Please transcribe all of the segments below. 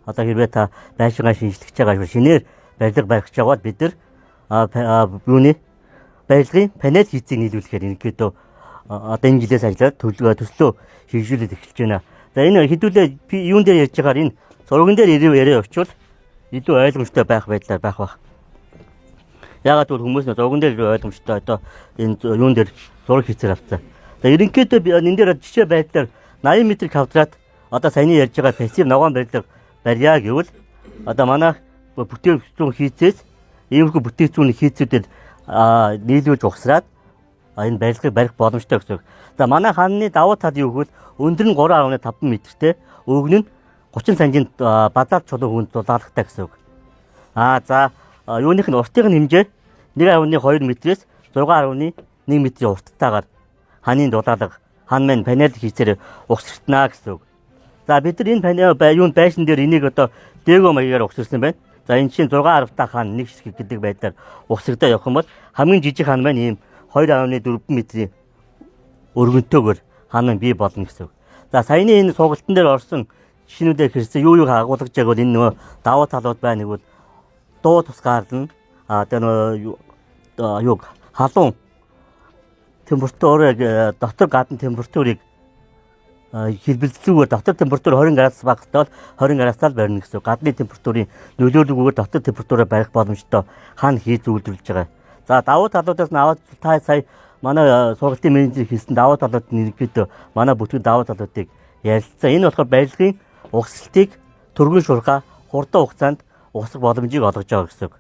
Одоо хэрвээ та байшингаа шинжлэж байгаа шинээр барилга барих жагаад бид нар юуны барилгын панел хийцийг нийлүүлэхээр ерөнхийдөө одоо энэ жилээс ажиллаад төслөө шийдвэрлэж эхэлж байна. За энэ хэдүүлээ юун дээр ярьж байгаагаар энэ зурган дээр яриа очвол илүү ойлгомжтой байх байдлаар байх бах. Ягаад гэвэл хүмүүс зурган дээр ойлгомжтой одоо энэ юун дээр зураг хийцээр авцаа. За ерөнхийдөө энэ дээр жишээ байдлаар 80 м квадрат одоо саяны ярьж байгаа пассив ногоон барилга барья гэвэл одоо манай бүтээгдэхүүн хийцээс иймэрхүү бүтээгдэхүүн хийцүүдэд нийлүүлж ухсраад энэ барилгыг барих боломжтой гэсэн үг. За манай хааны давуу тал юу гэвэл өндөр нь 3.5 м-тэй, өгнө нь 30 см базаар чулуу хүнд дулаалгатай гэсэн үг. За юуных нь уртын хэмжээ 1.2 м-ээс 6.1 м урттайгаар хааны дулаалга хан маань панел хийцээр ухсартнаа гэсэн үг. За бид нар энэ юунд байшин дээр энийг одоо дээгөө маягаар ухсарсан байна. За энэ чинь 6 та хаан нэг ширхэг гэдэг байдлаар ухсагдаа явах юм бол хамгийн жижиг хаан маань ийм 2.4 м өргөнтөөгөр хаан маань бий болно гэсэн үг. За саяны энэ сугалтан дээр орсон жишээнүүдээр хэрсэн юу агуулгаж байгааг бол энэ нөгөө давуу талууд байна гэвэл дуу тусгаарлна. Одоо юу халуун температурыг дотор гадна температурыг хэлбэлцлүүгээр дотор температур 20 градус багтаал 20 градусаар барина гэсэн. Гадны температурын нөлөөлөгөөр дотор температураар барих боломжтой хаана хийж үйлдвэрлэж байгаа. За давуу талуудаас нь аваад та сая манай сургалтын менежер хийсэн давуу талууд нь ерөнхийдөө манай бүтгэн давуу талуудыг ярилцсан. Энэ болохоор барилгын угсралтыг түргэн шуурхаа хурдан хугацаанд угсах боломжийг олгож байгаа гэсэн.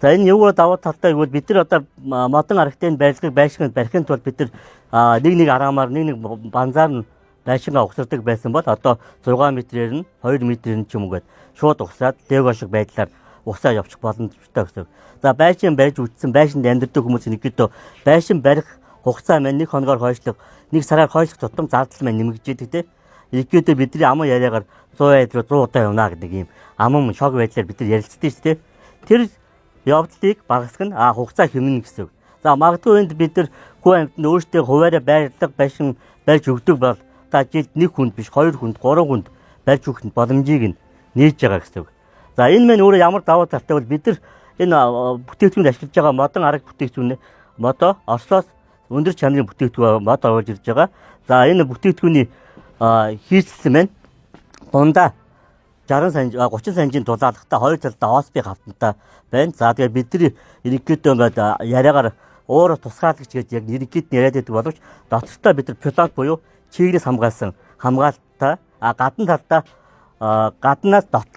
За энэ юу давуу талтай гэвэл бид нар одоо модон архитектийн барилгыг байшинд барихын тулд бид нар нэг араамаар нэг банзаар нь байшингаа угсардаг байсан бол одоо 6 м-ээр нь 2 м-ээр нь ч юм уу гээд шууд угсаад лего шиг байдлаар угсаа явчих боломжтой гэсэн. За байшин барьж үтсэн байшинд амьдардаг хүмүүс нэгдөө байшин барих хугацаа маань 1 хоногоор хойшлох 1 сараар хойшлох тутам зардал маань нэмэгдэж идэг те. Нэгдээ бидний аман яриагаар 100 руу 100 удаа явна гэдэг юм аман шог байдлаар бид нар ярилцдаг шүү дээ. Тэр явдлыг багасгах нь хугацаа хэмнэн гэсэн. За магадгүй энд бид нар хүү амьтанд өөрсдөө хуваараа байрлал байшин барьж өгдөг бол та жилд 1 хүнд биш 2 хүнд 3 хүнд барьж өгөх боломжийг нь нээж байгаа гэсэн. За энэ мань өөрөө ямар давуу талтай бол бид нар энэ бүтээгдэхүүнд ашиглаж байгаа модон арга бүтээгдэхүүн модо Оросоос өндөр чанарын бүтээгдэхүүн мод оруулж ирж байгаа. За энэ бүтээгдэхүүний хийцэл маань дундаа 30 см дулаалгатай хоёр талдаа OSB хавтантай байна. За тэгээд бидний ерөнхийдөө ингээд яриагаар уур тусгаалагч гэж яг ерөнхийд нь яриад байдаг боловч дотортоо бид нар пилот буюу чигнээс хамгаалсан хамгаалалттай гадна талдаа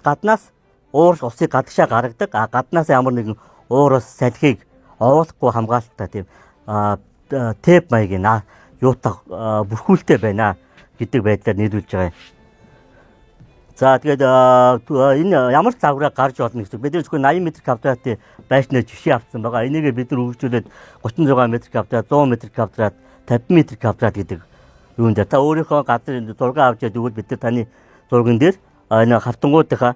гаднаас уур усыг гадагшаа гаргадаг гаднаас ямар нэгэн уур ус салхийг овоолохгүй хамгаалалттай тийм тэп маягийн юутах бүрхүүлтэй байна гэдэг байдлаар нийлүүлж байгаа юм. За тэгээд энэ ямар загвараа гарч болно гэсэн. Бид зөвхөн 80 м квадратын байшнаар жишээ авсан байгаа. Энийг бид нар хөгжүүлээд 36 м квадрат, 100 м квадрат, 50 м квадрат гэдэг юунд та өөрийнхөө газар зураг авч яд өгвөл бид нар таны зурган дээр энэ хавтангуудынхаа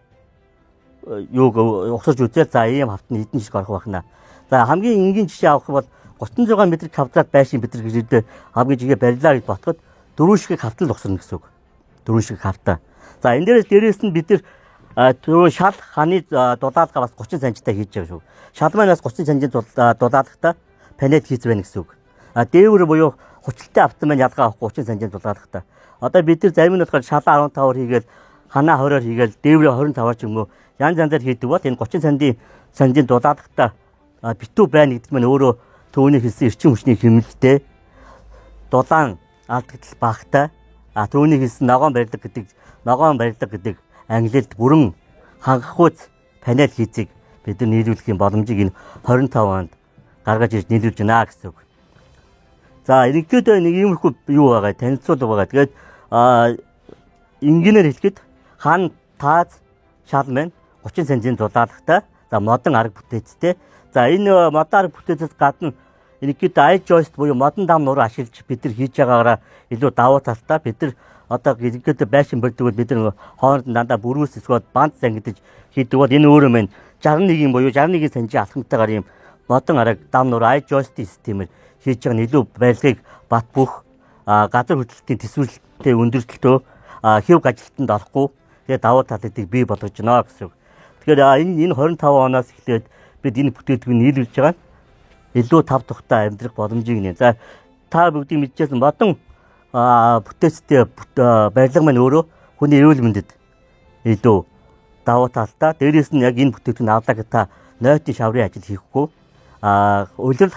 юуг усаж үзээд за ийм хавтан хэдэн жишг орох байна. За хамгийн энгийн жишээ авах бол 36 м квадрат байшин бид нар гэжэлдээ хамгийн жигээ барилаа гэж ботход 4 ширхэг хавтал ухсарна гэсэн үг. 4 ширхэг хавтаа. За энэ дээрээс нь бид нар шал хааны дулаалга бас 30 см-тай хийж байгаа шүү. Шал маань бас 30 см дулаалгатай панел хийж байна гэсэн үг. Дээвэр буюу хүчлэлтэй автан маань ялгаа авахгүй 30 см дулаалгатай. Одоо бид нар зарим нь болохоор шал 15-аар хийгээл ханаа 20-оор хийгээл дээврээ 25-аар ч юм уу янз янзаар хийдэг бол энэ 30 см дулаалгатай битүү байна гэдэг нь өөрөө төвний хэлсэн эрчим хүчний хэмнэлтэй дулаан алдагдал багтай төвний хэлсэн ногоон барилга гэдэг англиэд бүрэн хангахуйц панел хийцийг бид нар нийлүүлэх боломжийг энэ 25 онд гаргаж ирж нийлүүлж байна гэсэн үг. За ерөнхийдөө нэг иймэрхүү юу байгаа танилцуулга байгаа. Тэгээд энгийнээр хэлэхэд хан тааз шал маань 30 см дулаалгатай. За модон арга бүтээцтэй. За энэ модон арга бүтээцээс гадна ерөнхийдөө ай joist буюу модон дам нур ашиглаж бид нар хийж байгаагаараа илүү давуу талтай. Бид нар одоо ерөнхийдөө байшин барьдаг бол бид нар хооронд дандаа бүрүүс эсвэл банд зангидаж хийдэг бол энэ өөрөө маань 61 буюу 61 см алхамтайгаар ийм модон арга дам нур ай joist системээр хийж байгаа нь илүү барилгыг бат бөх газар хөдлөлтийн төсвөрлөлттэй өндөртөлтөө хэв гажлалтанд орохгүй Тэгээ давуу талуудыг бий болгож байна гэсэн үг. Тэгэхээр энэ 25 оноос эхлээд бид энэ бүтээгдэхүүн нийлүүлж байгаа нь илүү тав тухтай амьдрах боломжийг нэ. За та бүгдийг мэдчихсэн бодон бүтээцтэй барилга маань өөрөө хүний эрүүл мэндэд илүү давуу талтай. Дээрээс нь яг энэ бүтээгдэхүүн авлаа гэж та нойтын шаврын ажил хийхгүй улирал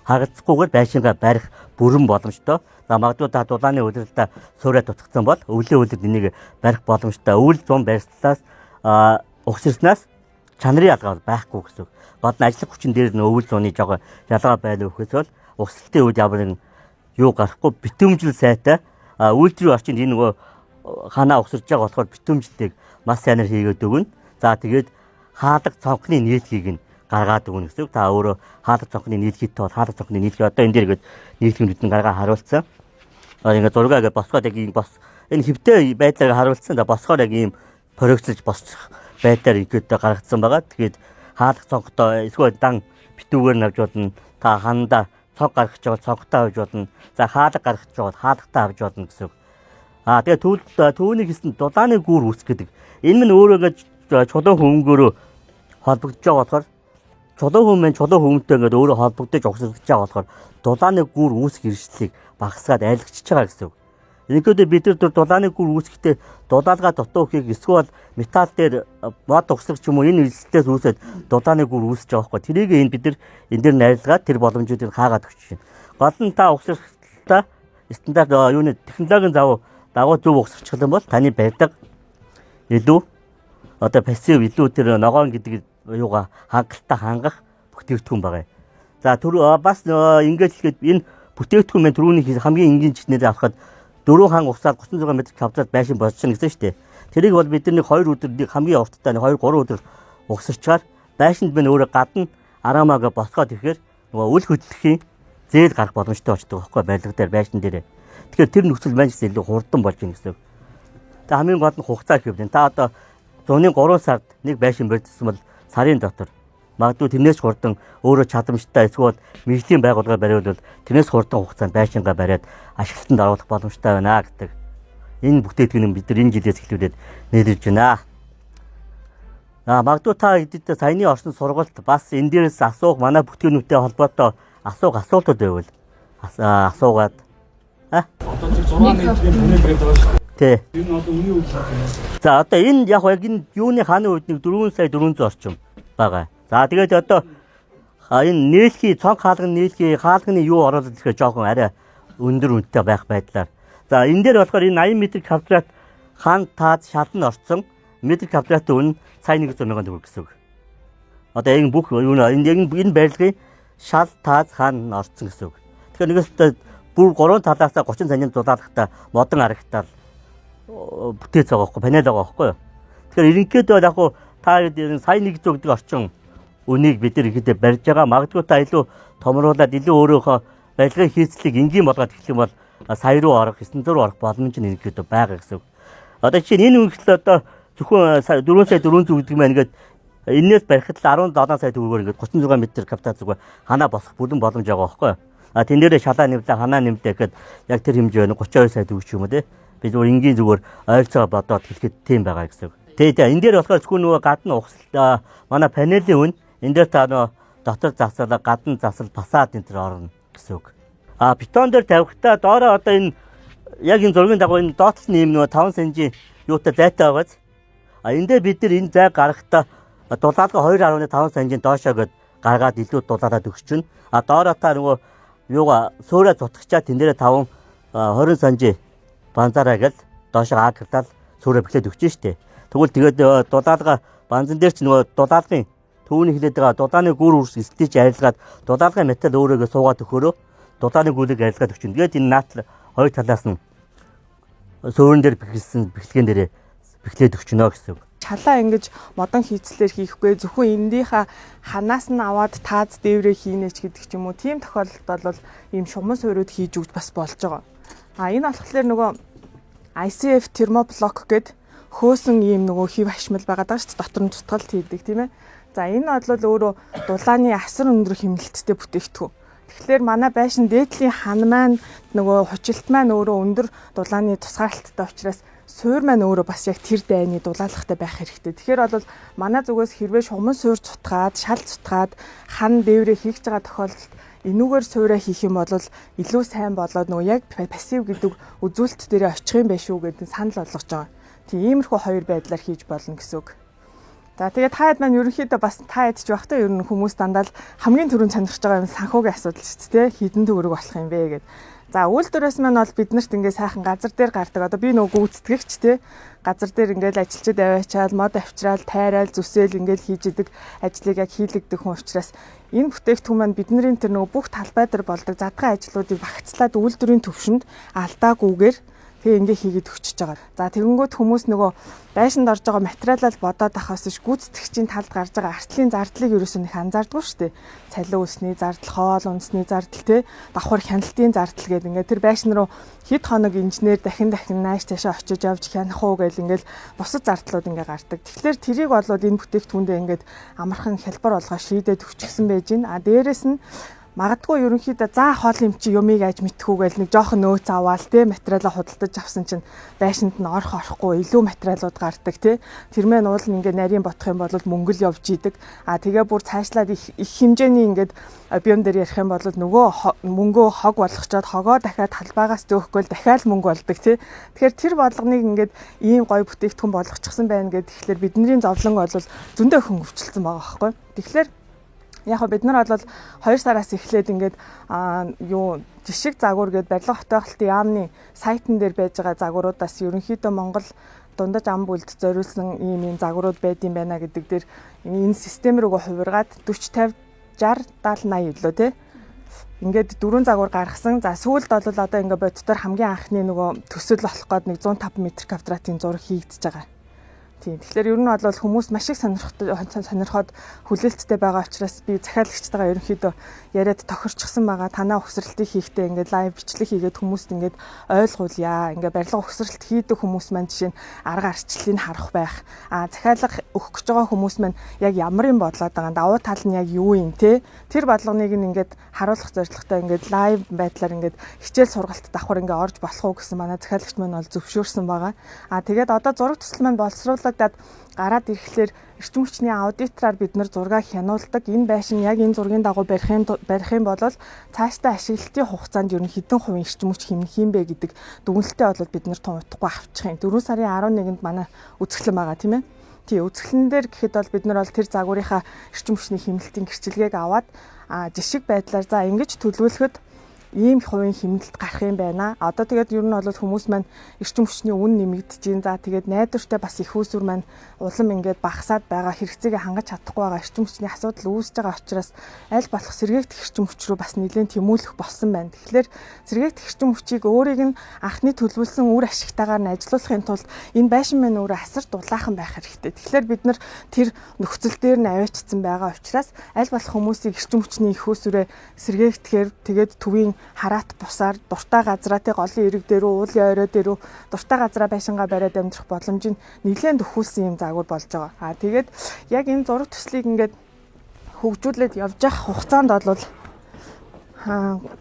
хагацхгүйгээр байшингаа барих бүрэн боломжтой. За магадгүй та дулааны улиралдаа суурьад утгсан бол өвлийн улирал энийг барих боломжтой. Өвөл зам барьслаас угсарснаас чанарын ялгаа байхгүй гэсэн. Гол нь ажлах хүчин дээр нь өвөл зууны жоо ялгаа байлаа гэхээс бол угсралтын үед ямар нэгэн юу гарахгүй битүүмжил сайтай үйлдвэрийн орчинд энэ нөгөө ханаа угсарж байгаа болохоор битүүмжлийг маш сайнаар хийгээд өгнө. За тэгээд хаадаг цонхны нийлхийг нь гаргаад өгнө гэсэн. Та өөрөө хаадаг цонхны нийлхийд бол хаадаг цонхны нийлхий одоо энэ дээр ингээд нийлхийд нь гаргаа харуулсан. Ингээд зургаа ингээд босгоод яг энэ энэ хэвтэй байдлаар харуулсан. Да босгоод яг ийм прогцлж босчих байдлаар ингээд гаргацсан байгаа. Тэгээд хаадаг цонхтой эсвэл дан битүүгээр навж болно. Та хандаа цонх гаргаж байгаа цонхтой авч болно. За хаадаг гаргаж байгаа хаадагтай авч болно гэсэн. Тэгээд түүний гэсэн дулааны гүүр үүсэх гэдэг. Энэ нь өөрөө ингээд чулуун хөнгөөрөө холбогдож байгаа болохоор чулуун хүн чулуун хүнтэй ингээд өөрөө холбогдож угсагдж байгаа болохоор дулааны гүүр үүсэх эрсдлийг багасгаад айлгчж байгаа гэсэн. এনেкөдөө бид нар дулааны гүүр үүсэхдээ дулаалгаа дутуу хийх эсвэл металл дээр мод угсах ч юм уу энэ эрсдлээс үүсээд дулааны гүүр үүсэж байгаа байхгүй. Тэрийг бид нар энэ дээр найрлаад тэр боломжуудыг хаагаад өгч байна. Гол нь та угсралтаа стандарт юуны технологийн дагуу зөв угсарчих юм бол таны барьдаг илүү одоо пассив илүү тэр ногоон гэдэг юугаа хангалттай хангах бүтээгдэхүүн байгаа. За бас ингэж хэлгээд энэ бүтээгдэхүүн маань түрүүний хамгийн энгийн чиснээр авахад 4 хан угсаар 36 м квадрат байшин болчихно гэсэн шүү дээ. Тэрийг бол бид нэг 2 өдөр хамгийн урттай 2 3 өдөр угсарчаар байшинд мань өөрөө гадна араамаага босгоод ирэхээр нөгөө үл хөдлөхийн зээл гарах боломжтой болчихдог байхгүй барилга дээр байшин дээр. Тэгэхээр тэр нөхцөл маань илүү хурдан болж байна гэсэн. Тэгээ хамгийн гол нь хугацаа хэвлэн. Та одоо зуны 3 сард нэг байшин барьсан бол сарын дотор магадгүй тэрнээс хурдан өөрөө чадамжтай эсвэл мэргэжлийн байгууллага бариулвал тэрнээс хурдан хугацаанд байшингаа бариад ашиглалтанд оруулах боломжтой байна гэдэг. Энэ бүтээгдэхүүнийг бид нар энэ жилээс эхлүүлээд нийлүүлж байна. Магадгүй та хэдийдээ саяны орсон сургалт бас энэ дээрээс асуух манай бүтээгнүүтэй холбоотой асуултууд байвал асуугаад одоо 6 метрийн бүнэг барьж байгаа шүү дээ. Тий. Энэ одоо үний үед байна. За одоо энэ яг энэ юуны хааны үед нэг 4 сая 400 орчим байгаа. За тэгээд одоо энэ нийлхий цонх хаалганы нийлхий хаалганы юу оруулаад ирэхээр жоохон арай өндөр үнэтэй байх байдлаар. За энэ дээр болохоор энэ 80 м квадрат хаан таад шалан орцсон метр квадратын үн сая 100 сая төгрөг гэсэн үг. Одоо энэ бүх энэ барилгын шал таад хаан орцсон гэсэн үг. Тэгэхээр нэгээс бүр 3 талаасаа 30 цанийн дулаалгатай модон арагтаал бүтээц байгаа байхгүй панел байгаа байхгүй юу. Тэгэхээр ерөнхийдөө бол яг хуу та сая 100 гэдэг орчин үнийг бид нар ихэдээ барьж байгаа. Магадгүй та илүү томруулаад илүү өөрөөхөө барилгын хийцлийг энгийн болгоод эхлэх юм бол сая руу орох 900 руу орох боломж нь ерөнхийдөө байгаа гэсэн үг. Одоо чинь энэ үнэхээр одоо зөвхөн 4 сая 400 гэдэг маань ингээд энээс барихад 17 сая төгрөгөөр ингээд 36 м квадрат зүгээр ханаа босох бүрэн боломж байгаа байхгүй юу. Тэн дээрээ шалаа нэмлээ ханаа нэмлээ гэхэд яг тэр хэмжээ 32 сая төгрөг ч юм уу те. Бид зөвхөн энгийн зүгээр ойрцоо бодоод хэлэхэд тийм байгаа гэсэн үг. Тэгээд энэ дээр болохоор зөвхөн нөгөө гадна угсал манай панелийн үн энэ дээр та нөгөө дотор засал гадна засал фасад энэ төр орно гэсэн үг. Бетон дээр тавихтаа доороо одоо энэ яг энэ зургийн дагуу энэ доотлолны юм нөгөө 5 см юутай зайтай байгааз. Энэ дээр бид нар энэ зай гаргахтаа дулаалга 2.5 см доошоо гээд гаргаад илүү дулаалаад өгч чинь. Доороо та нөгөө юугаа суурай зутгачаа тэн дээрээ 5 20 см банзаараа гэл доошоо агтал суурай бэхлээд өгч штэ. Тэгвэл тэгээд дулаалга банзан дээр ч нөгөө дулаалгын төвний хилээд байгаа дулааны гүр үрс стич арилгаад дулаалгын металл өөрөөгөө суугаад өгөхөөрөө дулааны гүрийг арилгаад өгч. Тэгээд энэ наатал хоёр талаас нь суурин дээр бэхэлсэн бэхлэгэн дээрээ бэхлээд өгчнө гэсэн үг. Чалаа ингэж модон хийцлэр хийхгүй зөвхөн эндийнхаа ханаас нь аваад тааз дээврээ хийнеч гэдэг ч юм уу. Тийм тохиолдолд бол ийм шугам суурьуд хийж өгч бас болж байгаа. Энэ болохоор нөгөө ICF термоблок гэдэг хөөсөн ийм нөгөө хэв хашмал байгаад байгаа шүү дээ. Дотор нь тутгалт хийдэг тийм ээ. За энэ бол өөрөө дулааны асар өндөр хэмнэлттэй бүтээгдэхүүн. Тэгэхээр манай байшин дээдлийн хан маань нөгөө хужилт маань өөрөө өндөр дулааны тусгаарлалттай учраас суур маань өөрөө бас яг тэр дайны дулаалгатай байх хэрэгтэй. Тэгэхээр бол манай зүгээс хэрвээ шугамн суур цутгаад, шал цутгаад хан дээврээ хийж байгаа тохиолдолд энүүгээр суураа хийх юм бол илүү сайн болоод нөгөө яг пассив гэдэг үзүүлэлт дээрээ очих юм байх шүү гэдэг санал болгож байгаа. Тийм иймэрхүү хоёр байдлаар хийж болно гэсэн үг. За тэгээд та хэд маань ерөнхийдөө бас та хэд ч багтаа ер нь хүмүүс дандаа л хамгийн түрүүнд сонирхож байгаа юм санхүүгийн асуудал шүү дээ. Хідэн төгрөг болох юм бэ гэд. За үйлдвэрээс маань бол биднэрт ингээ сайхан газар дээр гардаг. Одоо би нөгөө гүйцэтгэгч те газар дээр ингээл ажилчид аваачаал, мод авчраал, тайраал, зүсээл ингээл хийж идэг ажлыг яг хийлэгдэх хүн учраас энэ бүтээгдэхүүн маань бидний тэр нөгөө бүх талбай дээр болдог задгай ажлуудыг багцлаад үйлдвэрийн төвшөнд алдаагүйгээр тэгээ ингээ хийгээд өчөж байгаа. За тэгэнгүүт хүмүүс нөгөө байшинд орж байгаа материалаа бодоод ахаас ш гүйцэтгэгчийн талд гарч байгаа артлын зардлыг ерөөсөө их анзаардгүй шүү дээ. Цалин усны зардал, хоол ундсны зардал те давхар хяналтын зардал гэдэг ингээ тэр байшин руу хэд хоног инженер дахин нааш таашаа очиж явж хянах уу гэл ингээл бусад зардлууд ингээ гардаг. Тэгэхээр тэрийг болоод энэ бүтээгдэхүүндээ ингээд амархан хялбар болгоо шийдээд өчгсөн байж гин. А дээрэс нь магадгүй ерөнхийдөө заа хоол юм чи юмыг аж мэдхүүгээл нэг жоохон нөөц аваал те материалаа худалдаж авсан чинь байшинд нь орохгүй илүү материалууд гардаг те тэр мэн уул нь ингээ нарийн бодох юм бол мөнгө л явж идэг. А тэгээ бүр цаашлаад их хэмжээний ингээд объем дээр ярих юм бол нөгөө мөнгөө хог болгочоод хогоо дахиад талбайгаас зөөхгөл дахиад мөнгө болдог те. Тэгэхээр тэр бодлогоныг ингээд ийм гоё бүтээгдэхүүн болгочихсон байна гэдэг. Тэгэхээр бидний зовлон бол зөндөө хөнгөвчлөлтсөн байгаа байхгүй. Тэгэхээр яг бид нар бол 2 сараас эхлээд ингээд жишг загвар гэдэг барилга хотоохлтын яамны сайтн дээр байж байгаа загваруудаас ерөнхийдөө Монгол дундаж ам бүлд зориулсан ийм загварууд байдсан байна гэдэг дээр энэ систем рүүгээ хувиргаад 40 50 60 70 80 илүү тий. Ингээд 4 загвар гаргасан. За сүүлд бол одоо ингээд бодтоор хамгийн анхны нөгөө төсөл болох гээд 105 м2-ийн зураг хийгдэж байгаа. Тийм. Тэгэхээр ер нь бол хүмүүс маш их сонирхоод хүлээлттэй байгаа учраас би захиалагчтайгаа ерөнхийдөө яриад тохирчсан байгаа. Танаа өгсрэлтийг хийхдээ ингээд лайв бичлэг хийгээд хүмүүст ингээд ойлгуулъя. Ингээд барилга өгсрэлт хийдэг хүмүүс маань жишээ нь арга арчлалыг харах байх. Захиалга өгөх гэж байгаа хүмүүс маань яг ямар юм бодлоод байгаа. Давуу тал нь яг юу юм те. Тэр бодлогыг ингээд харуулах зорилготой ингээд лайв байдлаар ингээд хичээл сургалт давхар ингээд орж болох уу гэсэн манай захиалагч маань бол зөвшөөрсөн байгаа. Тэгээд одоо зураг төсөл маань боловсруулагдаад гараад ирэхлээр эрчим хүчний аудитораар бид нар зураг хянуулдаг. Энэ байшин яг энэ зургийн дагуу барих юм бол цаашдаа ашиглалтын хугацаанд ер нь хэдэн хувийн эрчим хүч хэмнэх юм бэ гэдэг дүгнэлтээ бол бид нар тунутахгүй авчих юм. 4 сарын 11-нд манай үзэсгэлэн байгаа тийм ээ. Тий, үзэсгэлэн дээр гэхэд бол бид нар бол тэр загварынхаа эрчим хүчний хэмнэлтийн гэрчилгээг аваад жишг байдлаар за ингэж төлөвлөхөд ийм хувийн хэмнэлт гарах юм байна. Одоо тэгээд ер нь бол хүмүүс маань эрчим хүчний үн нэмэгдэж байна. За тэгээд найдвартай бас их үүсвэр маань улам ингээд багасаад байгаа хэрэгцээгээ хангаж чадахгүй байгаа эрчим хүчний асуудал үүсэж байгаа учраас аль болох сэргээгдэх эрчим хүч рүү бас нэлээд тэмүүлэх болсон байна. Тэгэхээр сэргээгдэх эрчим хүчийг өөрийг нь анхны төлөвлөсөн үр ашигтайгаар нь ажилуулахын тулд энэ байшин маань өөрөө асар дулаахан байх хэрэгтэй. Тэгэхээр бид нар тэр нөхцөл дээр нь аваачсан байгаа учраас аль болох хүмүүсийг эрчим хүчний их үүсвэрээ сэргээгдэхээр тэгээд төвийн хараат бусаар дуртай газраа те голын ирэг дээр уулын орой дээр дуртай газраа байшингаа бариад амьдрах боломж нь нэлээд өхүүлсэн юм загвар болж байгаа. Тэгээд яг энэ зураг төслийг ингээд хөгжүүлээд явж явах хугацаанд бол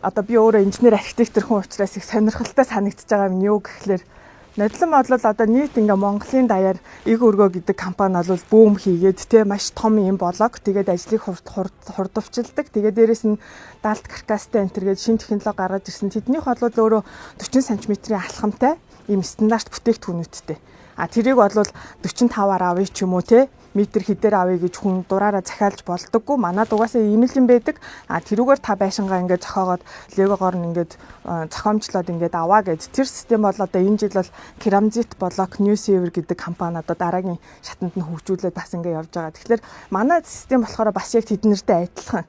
одоо би өөрөө инженер архитектор хүн учраас их сонирхолтой санагдчихж байгаа юм юу гэхлээр Нодлон бодлол одоо нийт ингээ Монголын даяар эг өргөө гэдэг компани бол бүүм хийгээд те маш том юм блок тэгээд ажлыг хурдвчилдаг. Тэгээд дээрэс нь даалт каркастай энтергээд шинэ технологи гаргаж ирсэн. Тэднийх бол өөрөө 40 см-ийн алхамтай ийм стандарт бүтээгдэхүүнүүдтэй. Тэрийг бол 45-аар авъя ч юм уу те метр хэдээр авъя гэж хүн дураараа захиалж болдоггүй. Манад угаасаа ийм л юм байдаг. Тэрүүгээр та байшингаа ингээд зохиогоод легогоор нь ингээд зохиомжлоод ингээд аваа гэж. Тэр систем бол одоо энэ жил бол Керамзит блок New Saver гэдэг компани одоо дараагийн шатанд нь хөгжүүлээд бас ингээд явж байгаа. Тэгэхээр манай систем болохоор бас яг тэднэртэй адилхан.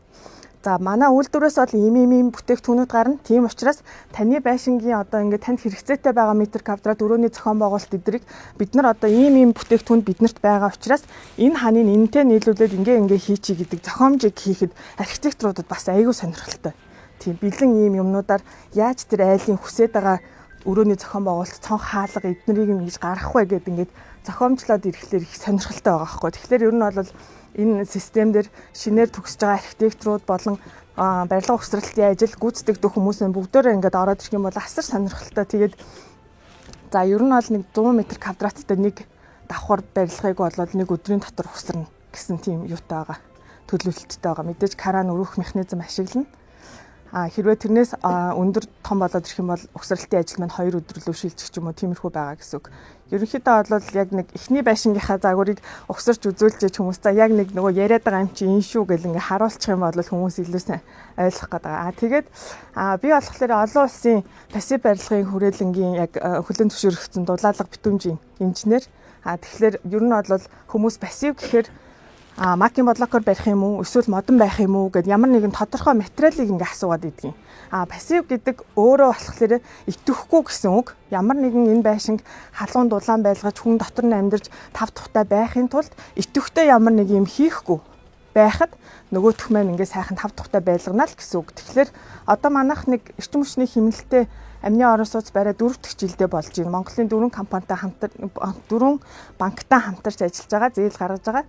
За манай үйлдвэрээс бол ийм бүтээгдэхүүнүүд гарна. Тийм учраас таны байшингийн одоо ингээд танд хэрэгцээтэй байгаа метр квадрат өрөөний зохион байгуулалт эдрийг бид нар одоо ийм бүтээгдэхүүн биднэрт байгаа учраас энэ ханыг энэтэй нийлүүлээд ингээ хийчий гэдэг зохиомжийг хийхэд архитекторуудад бас аягүй сонирхолтой. Тийм бэлэн ийм юмнуудаар яаж тэр айлын хүсээд байгаа өрөөний зохион байгуулалт цонх хаалга эднэрийг ингэж гаргах вэ гэдэг ингээд зохиомжлоод ирэхлээр их сонирхолтой байгаа байхгүй. Тэгэхээр ер нь бол энэ систем дээр шинээр төгсөж байгаа архитекторууд болон барилга угсралтын ажил гүйцэтгэдэг хүмүүс нь бүгдөө ингээд ороод ирэх юм бол асар сонирхолтой. Тэгээд за ер нь бол нэг 100 м квадраттай нэг давхар барилгыг бол нэг өдрийн дотор угсарна гэсэн тийм юутай байгаа. Төлөвлөлттэй байгаа. Мэдээж кран өргөх механизм ашиглана. Хэрвээ тэрнээс өндөр том болоод ирэх юм бол угсралтын ажил маань 2 өдөр лөө шилжих юм уу тиймэрхүү байгаа гэсэн үг. Ерөнхийдөө бол яг нэг эхний байшингийнхаа загварыг угсарч үзүүлж хүмүүс за яг нэг нөгөө яриад байгаа юм чи энэ шүү гэл ингээ харуулчих юм бол хүмүүс илүү сайн ойлгох гэдэг. Тэгээд би болохоор олон улсын пассив барилгын хүрээлэнгийн яг хүлээн зөвшөөрөгдсөн дулаалга битүүмжийн инженер. Тэгэхээр ер нь бол хүмүүс пассив гэхээр макийн бодлокоор барих юм уу эсвэл модон байх юм уу гэд ямар нэгэн тодорхой материалыг ингээ асууад идэгин. Пассив гэдэг өөрөө болохоор итгэхгүй гэсэн үг. Ямар нэгэн энэ байшинг халуун дулаан байлгаж хүн дотор нь амьдарч тав тухтай байхын тулд итгэвтэй ямар нэг юм хийхгүй байхад нөгөөх маань ингээ сайхан тав тухтай байлгана л гэсэн үг. Тэгэхээр одоо манайх нэг эрчим хүчний хэмнэлтэд амны орон сууц барай 4 дахь жилдээ болж байна. Монголын 4 компанитай 4 банктай хамтарч ажиллаж байгаа, зээл гаргаж байгаа.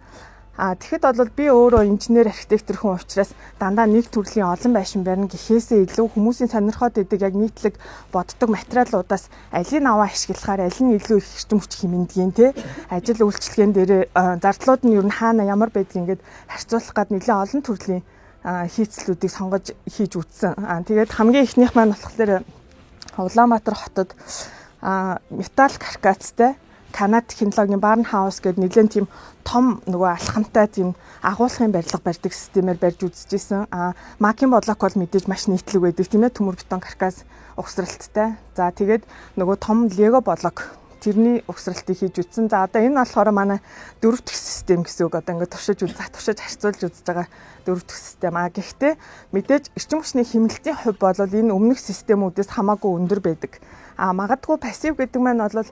Тэгэхэд бол би өөрөө инженер архитектор хүн учраас дандаа нэг төрлийн олон байшин барина гэхээсээ илүү хүмүүсийн сонирхоод идэг яг нийтлэг боддог материалуудаас алийг аваа ашиглахаар аль нь илүү их эрчим хүч хэмнэдгийн те ажил үйлчлэгэн дээр зардлууд нь ер нь хаана ямар байдгийг ингээд харьцуулах гад нэлээд олон төрлийн хийцлүүдийг сонгож хийж үзсэн. Тэгээд хамгийн ихнийх маань болохоор Улаанбаатар хотод металл каркастай Канад технологийн Барнхаус гэдэг нэлээд тийм том нөгөө алхамтай тийм агуулгын барилга барьдаг системээр барьж үзчихсэн. Макийн бодлок бол мэдээж маш нийтлэг байдаг тийм ээ, төмөр бетон каркас угсралттай. За тэгээд нөгөө том лего блок тэрний угсралтыг хийж үзсэн. За одоо энэ болохоор манай 4 дахь систем гэсэн үг. Одоо ингээд туршиж харьцуулж үзэж байгаа 4 дахь систем. Гэхдээ мэдээж эрчим хүчний хэмнэлтийн хувь бол энэ өмнөх системүүдээс хамаагүй өндөр байдаг. Магадгүй пассив гэдэг маань бол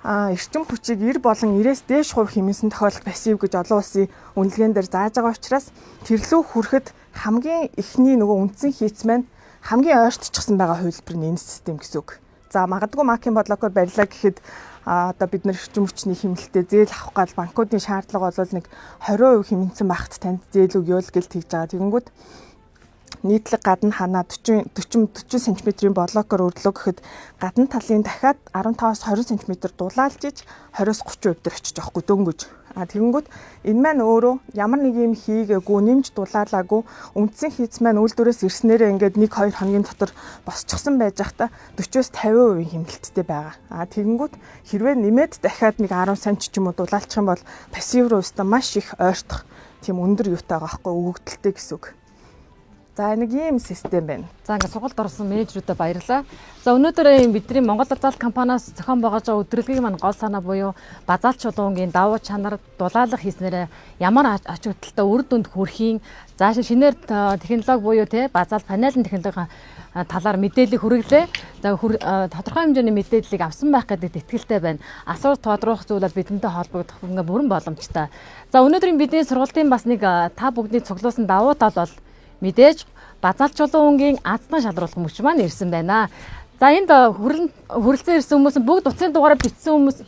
эрчим хүчийг 90 болон 90-ээс дээш хувь хэмнэсэн тохиолдолд пассив гэж олон улсын үнэлгээнд дээр зааж байгаа учраас тэрлүү хүрэхэд хамгийн эхний нөгөө үндсэн хийц маань хамгийн ойртчихсан байгаа хувилбар нь энэ систем гэсэн үг. За магадгүй макийн бодлокоор барилаа гэхэд одоо бид нар эрчим хүчний хэмнэлтэд зээл авах гал банкуудын шаардлага бол нэг 20% хэмнэсэн багт танд зээл өгөөл гэлт хийж байгаа. Тэгэнгүүт нийтлэг гадна ханаа 40 см-ийн блокоор өрлөө гэхэд гадна талын дахиад 15-аас 20 см дулаалж иж 20-аас 30% дээр очиж байгаа хгүй дөнгөж. Тэгэнгүүт энэ маань өөрөө ямар нэг юм хийгээгүй, нэмж дулаалаагүй, үндсэн хийц маань үйлдвэрээс ирснээрээ ингээд 1-2 хоногийн дотор босчихсон байж байхдаа 40-аас 50% хэмнэлттэй байгаа. Тэгэнгүүт хэрвээ нэмээд дахиад нэг 10 см ч юм уу дулаалчих юм бол пассив руу өстө маш их ойртох тийм өндөр юутай байгаа хгүй өгөгдөлтэй гэсэн үг. За нэг ийм систем байна. За ингээд сургалт орсон менежерүүдэд баярлалаа. За өнөөдөр бидний Монгол Базаалт компаниас зохион байгуулж байгаа өдрөлгийн маань гол санаа буюу базаалт чулуунгийн давуу чанар дулаалга хийснээр ямар ач холбогдолтой үр дүнд хүрэхийн заашаа шинээр технологи буюу базаалт панелын технологийн талаар мэдээлэл хүргэлээ. За тодорхой хэмжээний мэдээллийг авсан байх гэдэг итгэлтэй байна. Асууж тодруулах зүйл бол бидэнтэй холбогдох ингээ бүрэн боломжтой. За өнөөдрийн бидний сургалтын бас нэг та бүгдний цуглуулсан давуу тал бол мэдээж базаалт чулуунгийн аздан шалруулах мөч маань ирсэн байна. За энд хүрэлцэн ирсэн хүмүүс бүгд утсын дугаараар бичсэн хүмүүс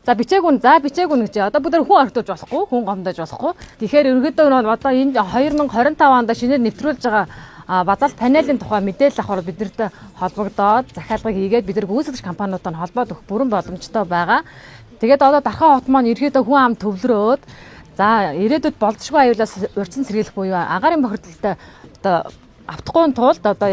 за бичээгүй гэж одоо бүгд хүн орхидуулж болохгүй, хүн гомдож болохгүй. Тэгэхээр ерөнхийдөө одоо энэ 2025 онд шинээр нэвтрүүлж байгаа базаалт панелийн тухай мэдээлэл авахаар биднэртэй холбогдоод захиалгыг хийгээд бид нар гүйцэтгэгч компаниудтай холбоод өгөх бүрэн боломжтой байгаа. Тэгээд одоо Дархан хот маань ерөнхийдөө хүн ам төвлөрөөд за ирээдүйд болцшгүй аюулаас урьдчилан сэргийлэх буюу агаарын бохирдолтой одоо автахгүй тулд одоо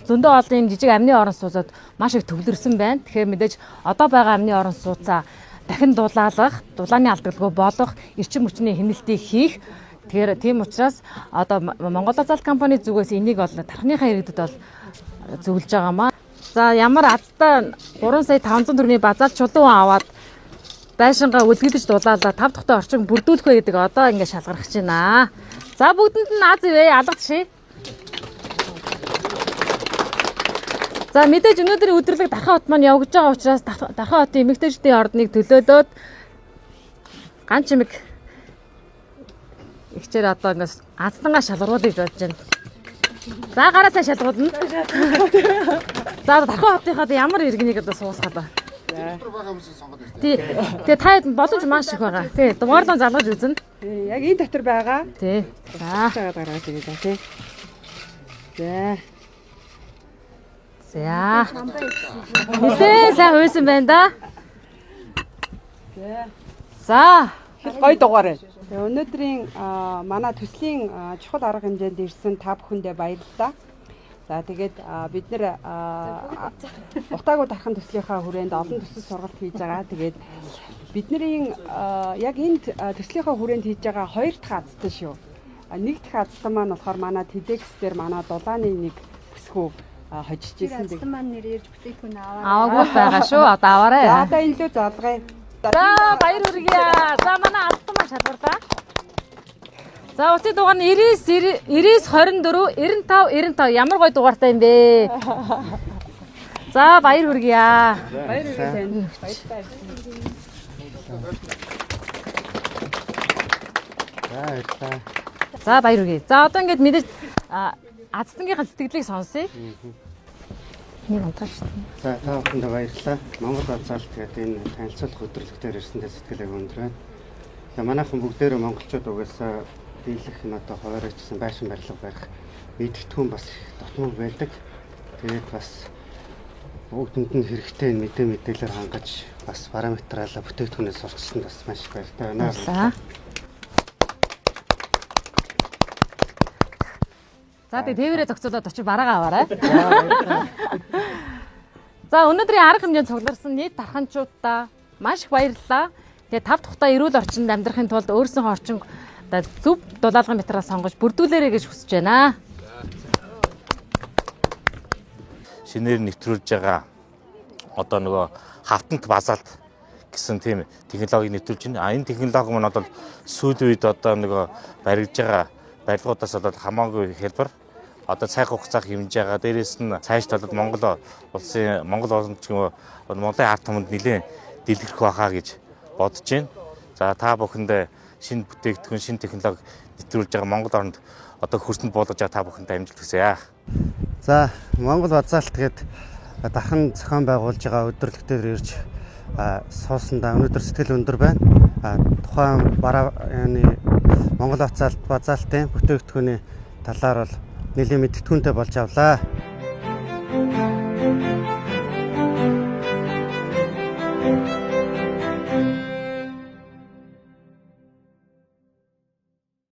зөндөө олон жижиг амны орон сууцад маш их төвлөрсөн байна. Тэгэхээр мэдээж одоо байгаа амны орон сууцаа дахин дулаалгах, дулааны алдагдлгүй болох эрчим хүчний хяналтыг хийх. Тэгэхээр тийм учраас одоо Монгол Базаалт компани зүгээс энийг бол тархиныхаа иргэдэд бол зөвлөж байгаамаа. За ямар азтай 3 сая 500 төгрөгийн базаалт чулуун аваад байшингаа үлгэдэж дулаалаа 5 дахьтай орчин бүрдүүлэх вэ гэдэг одоо ингэ шалгарч байна. За бүгдэнд нь аз ивэ алгадши. За мэдээж өнөөдрийн өдрөлөг Дархан хот маань явагдаж байгаа учраас Дархан хотын эмэгтэйчдийн ордныг төлөөлөөд ган чимэг ихчээр одоо ингэ аздангаа шалгаруулж болж байна. За гараа сайн шалгуулна. За Дархан хотынхаа ямар иргэнийг одоо суусгаад байна. Тэгээ та боломж маш их байгаа. Тий, дугаарлан залгаж үзнэ. Яг энэ дотор байгаа. Тий. За. Цагаад гаргаж ирээ да тий. За. Нилээ сайн хөөсөн байна да. За. Гой дугаарай. Өнөөдрийн манай төслийн чухал арга хэмжээнд ирсэн та бүхэндээ баярлалаа. За тэгээд бид нэр утаагүй дархан төслийнхаа хүрээнд олон төсөл сургалт хийж байгаа. Тэгээд бидний яг энэ төслийнхаа хүрээнд хийж байгаа хоёр дахь азтай шүү. Нэг дахь азтай маань болохоор манай TEDx дээр манай дулааны нэг бүсгүй хожиж ирсэн. Азтай маань нэр ярьж бүтээгдэхүүн Аваагүй байгаа шүү. Одоо аваарай. За одоо илүү залгая. За баяр хүргье. За манай алдан маань шалгарлаа. За утас дугаар нь 99 24 95 95 ямар гоё дугаартай юм бэ? За баяр хүргье. Баяр хүргье тань. За За баяр хүргье. За одоо ингээд мэдээж аздангийнхаа сэтгэлийг сонсъё. Нэг унтаа шүү дээ. За та бүхэндээ баярлалаа. Монгол Азаалт гэдэг энэ танилцуулах өдрөлтөөр ирсэндээ сэтгэлээ өндөр байна. За манайхан бүгдээрээ монголчууд угаасаа дийлэх нь одоо хуваарайчсан байшин барилга барих мэдгэдэггүй бас дотмог байдаг. Тэгээд бас бүгдэнд нь хэрэгтэй мэдээлэлээр хангаж бас параметралаа бүтээгдэхүүнээс сурчсан бас маш их баяртай байна. За тэгээ тээврээ зохицуулаад очиж бараагаа аваарай. За өнөөдрийн арга хэмжээнд цугларсан нийт тарханчуудаа маш их баярлалаа. Тэгээ 5 дахь удаа эрүүл орчинд амьдрахын тулд өөрсдийнхөө орчин зөв дулаалгын материал сонгож бүрдүүлээрэй гэж хүсэж байна. Шинээр нэвтрүүлж байгаа одоо нөгөө хавтант базалт гэсэн тийм технологиг нэвтрүүлж байна. Энэ технологи маань бол сүүлийн үед одоо нөгөө баригдж байгаа барилгуудаас болоод хамаагүй хэлбэр одоо цаг хугацаах хэмжиж байгаа. Дээрээс нь цааш талд Монгол улсын Монголын ард түмэнд нэлээд дэлгэрэх байхаа гэж бодож байна. За та бүхэндээ шинэ бүтээгдэхүүн, шинэ технологи нэвтрүүлж байгаа Монгол орнд одоо хөрсөнд буулгаж байгаа та бүхэндээ амжилт хүсье. За Монгол Азаалт гээд дархан зохион байгуулж байгаа өдрөлтөөр ирж суусандаа өнөөдөр сэтгэл өндөр байна. Тухайн Монгол Азаалтын бүтээгдэхүүний талаар бол нэлийн мэдтгүүнтэй болж авлаа.